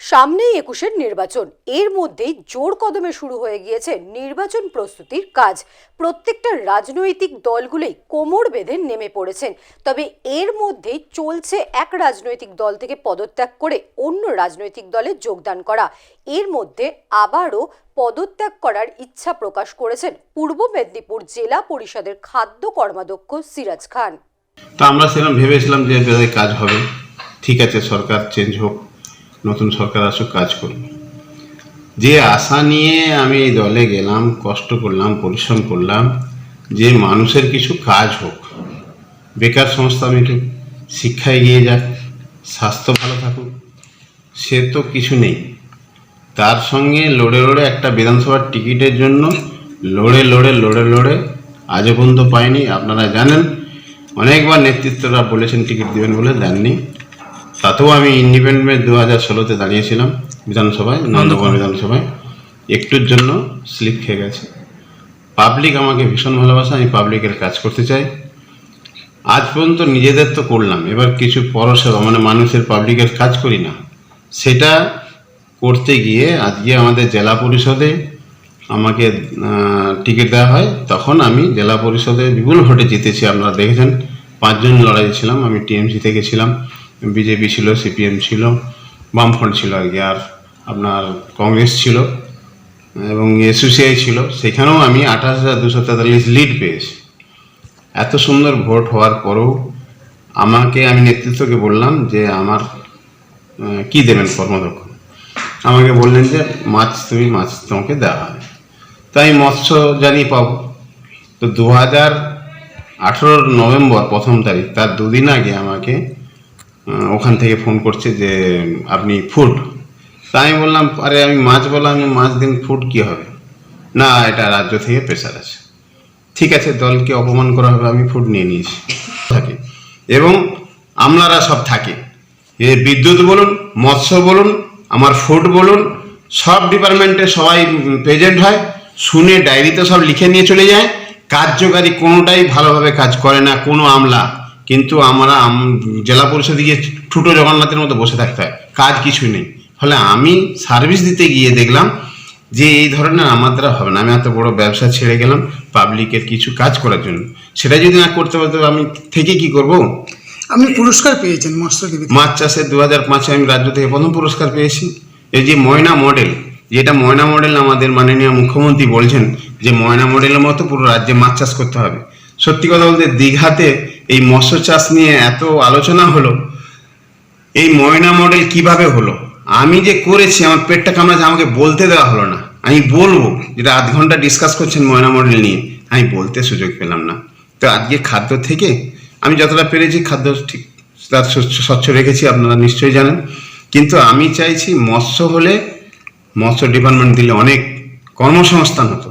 সামনেই ২১-এর নির্বাচন। এর মধ্যেই জোর কদমে শুরু হয়ে গিয়েছে নির্বাচন প্রস্তুতির কাজ। প্রত্যেকটা রাজনৈতিক দলগুলোই কোমর বেঁধে নেমে পড়েছেন। তবে এর মধ্যেই চলছে এক রাজনৈতিক দল থেকে পদত্যাগ করে অন্য রাজনৈতিক দলে যোগদান করা। এর মধ্যে আবারও পদত্যাগ করার ইচ্ছা প্রকাশ করেছেন পূর্ব মেদিনীপুর জেলা পরিষদের খাদ্য কর্মাধ্যক্ষ সিরাজ খান। তো আমরা সেরকম ভেবেছিলাম যে কাজ হবে, ঠিক আছে, সরকার চেঞ্জ হোক, নতুন সরকার আসুক, কাজ করব। যে আশা নিয়ে আমি এই দলে গেলাম, কষ্ট করলাম, পরিশ্রম করলাম যে মানুষের কিছু কাজ হোক, বেকার সংস্থা মিটুক, শিক্ষা এগিয়ে যাক, স্বাস্থ্য ভালো থাকুক, সে তো কিছু নেই। তার সঙ্গে লড়ে লড়ে একটা বিধানসভার টিকিটের জন্য লড়ে আজও পর্যন্ত পাইনি। আপনারা জানেন, অনেকবার নেতৃত্বরা বলেছেন টিকিট দেবেন বলে, দেননি। তাতেও আমি ইন্ডিপেন্ডেন্ট 2016-তে দাঁড়িয়েছিলাম বিধানসভায়, নন্দকুমার বিধানসভায়, একটুর জন্য স্লিপ খেয়ে গেছে। পাবলিক আমাকে ভীষণ ভালোবাসে, আমি পাবলিকের কাজ করতে চাই। আজ পর্যন্ত নিজেদের তো করলাম, এবার কিছু পরসেবা মানে মানুষের পাবলিকের কাজ করি না, সেটা করতে গিয়ে আজকে আমাদের জেলা পরিষদে আমাকে টিকিট দেওয়া হয়। তখন আমি জেলা পরিষদে বিপুল ভোটে জিতেছি, আপনারা দেখেছেন। 5 জন লড়াই ছিলাম, আমি টিএমসি থেকে ছিলাম, বিজেপি ছিল, সিপিএম ছিল, বামফ্রন্ট ছিল আগে, আর আপনার কংগ্রেস ছিল এবং এসইউসিআই ছিল। সেখানেও আমি 28,243 লিড পেয়েছি। এত সুন্দর ভোট হওয়ার পরেও আমি নেতৃত্বকে বললাম যে আমার কি দেবেন কর্মদক্ষ। আমাকে বললেন যে মাছ তোমাকে দেওয়া হবে। তাই মৎস্য জানি পাবো। তো 2018 নভেম্বর 1 তারিখ, তার 2 দিন আগে আমাকে ওখান থেকে ফোন করছে যে আপনি ফুড। তাই আমি বললাম, আরে আমি মাছ বললাম, আমি মাছ দিন, ফুড কি হবে? না, এটা রাজ্য থেকে প্রেশার আছে। ঠিক আছে, দলকে অপমান করা হবে, আমি ফুড নিয়ে নিয়েছি থাকে। এবং আমলারা সব থাকে, এ বিদ্যুৎ বলুন, মৎস্য বলুন, আমার ফুড বলুন, সব ডিপার্টমেন্টে সবাই প্রেজেন্ট হয়, শুনে ডায়েরিতে সব লিখে নিয়ে চলে যায়। কার্যকারী কোনোটাই ভালোভাবে কাজ করে না কোনো আমলা। কিন্তু আমরা জেলা পরিষদে গিয়ে ঠুটো জগন্নাথের মতো বসে থাকতে হয়, কাজ কিছুই নেই। ফলে আমি সার্ভিস দিতে গিয়ে দেখলাম যে এই ধরনের আমার দ্বারা হবে না। আমি এত বড় ব্যবসা ছেড়ে গেলাম পাবলিকের কিছু কাজ করার জন্য, সেটা যদি না করতে পারতো আমি থেকে কি করব? আপনি পুরস্কার পেয়েছেন মৎস্যজীবী মাছ চাষে 2005-এ আমি রাজ্য থেকে প্রথম পুরস্কার পেয়েছি। এই যে ময়না মডেল, যেটা ময়না মডেল আমাদের মাননীয় মুখ্যমন্ত্রী বলছেন যে ময়না মডেলের মতো পুরো রাজ্যে মাছ চাষ করতে হবে। সত্যি কথা বলতে দীঘাতে এই মৎস্য চাষ নিয়ে এত আলোচনা হলো, এই ময়না মডেল কিভাবে হলো। আমি যে করেছি, আমার পেটটা কামড়াচ্ছে, আমাকে বলতে দেওয়া হলো না। আমি বলবো, যেটা আধ ঘন্টা ডিসকাস করছেন ময়না মডেল নিয়ে, আমি বলতে সুযোগ পেলাম না। তো আজকে খাদ্য থেকে আমি যতটা পেরেছি খাদ্য ঠিক তার স্বচ্ছ রেখেছি, আপনারা নিশ্চয়ই জানেন। কিন্তু আমি চাইছি মৎস্য হলে, মৎস্য ডিপার্টমেন্ট দিলে অনেক কর্মসংস্থান হতো।